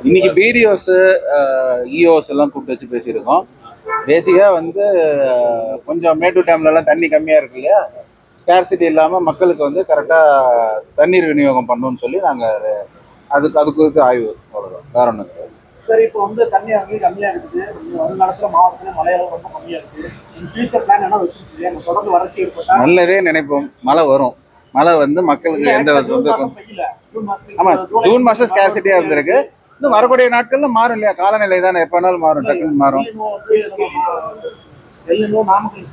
இன்னைக்கு பிடிஓஸ் இஓஸ் எல்லாம் கூப்பிட்டு வச்சு பேசியிருக்கோம். பேசிக்காக வந்து கொஞ்சம் மேட்டூர் டேம்லலாம் தண்ணி கம்மியாக இருக்கு இல்லையா, ஸ்கேர்சிட்டி இல்லாமல் மக்களுக்கு வந்து கரெக்டாக தண்ணீர் விநியோகம் பண்ணணும்னு சொல்லி நாங்கள் அது குறித்து ஆய்வு அவ்வளோதான், வேற ஒன்றும் கிடையாது. சரி, இப்போ வந்து தண்ணி அங்கேயும் கம்மியாக இருக்குது. வருங்காலத்தில் மாவட்டத்தில் மழையளவு ரொம்ப கம்மியாக இருக்குது. ஃபியூச்சர் பிளான் என்ன வச்சுருக்கீங்க? தொடர்ந்து வறட்சி ஏற்பட்டா நல்லதே நினைப்போம். மழை வரும். மழை வந்து மக்களுக்கு எந்த ஆமாம், ஜூன் மாதம் ஸ்கேர்சிட்டியாக இருந்திருக்கு. இன்னும் வரக்கூடிய நாட்கள்ல மாறும் இல்லையா, காலநிலை தானே, எப்போ வேணாலும் மாறும், டக்குன்னு மாறும்.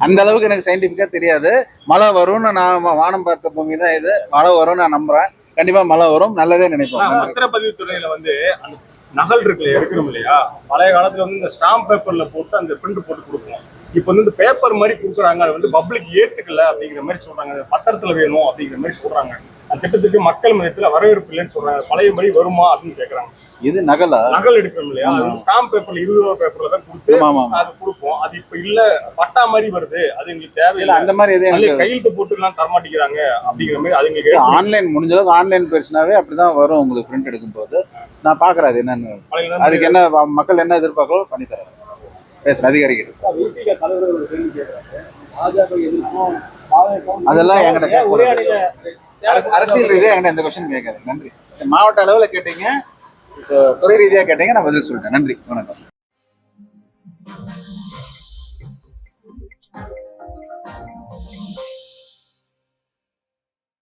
அந்த அளவுக்கு எனக்கு சயின்டிஃபிக்கா தெரியாது. மழை வரும்னு நான் வானம் பார்த்த பூமி தான் இது. மழை வரும்னு நான் நம்புறேன். கண்டிப்பா மழை வரும், நல்லதே நினைப்போம். பத்திரப்பதிவு துறையில வந்து அந்த நகல் இருக்குல்ல, எடுக்கிறோம் இல்லையா, பழைய காலத்துல வந்து இந்த ஸ்டாம்ப் பேப்பர்ல போட்டு அந்த பிரிண்ட் போட்டு கொடுப்போம். இப்போ வந்து இந்த பேப்பர் மாதிரி கொடுக்குறாங்க, அது வந்து பப்ளிக் ஏத்துக்கல அப்படிங்கிற மாதிரி சொல்றாங்க. பத்திரத்துல வேணும் அப்படிங்கிற மாதிரி சொல்றாங்க. அந்த திட்டத்துக்கு மக்கள் மத்தியத்துல வரவேற்பு இல்லைன்னு சொல்றாங்க. பழைய மாதிரி வருமா அப்படின்னு கேட்கறாங்க. இது நகல் எடுக்கிறோம் இல்லையா, ஸ்டாம்ப் பேப்பர்ல 20 ரூபா பேப்பர்ல தான் கொடுத்து அது கொடுப்போம். அது இப்ப இல்ல, பட்டா மாதிரி வருது, அது எங்களுக்கு தேவையில்லை. அந்த மாதிரி எதுவும் கையெழுத்து போட்டு எல்லாம் தரமாட்டேங்கிறாங்க அப்படிங்கிற மாதிரி. அது எங்களுக்கு ஆன்லைன் முடிஞ்ச அளவுக்கு ஆன்லைன் பேசினாவே அப்படிதான் வரும். உங்களுக்கு பிரிண்ட் எடுக்கும் போது நான் பாக்குறேன் அது என்னன்னு, அதுக்கு என்ன மக்கள் என்ன எதிர்பார்க்கலோ பண்ணி தரேன். பேசுறேன் அதிகாரிகள். அதெல்லாம் என்கிட்ட அரசியல் ரீதியா என்கிட்ட எந்த கொஸ்டின் கேட்காது. நன்றி. மாவட்ட அளவில் கேட்டீங்க, துறை ரீதியாக கேட்டீங்க, நான் பதில் சொல்லிட்டேன். நன்றி, வணக்கம்.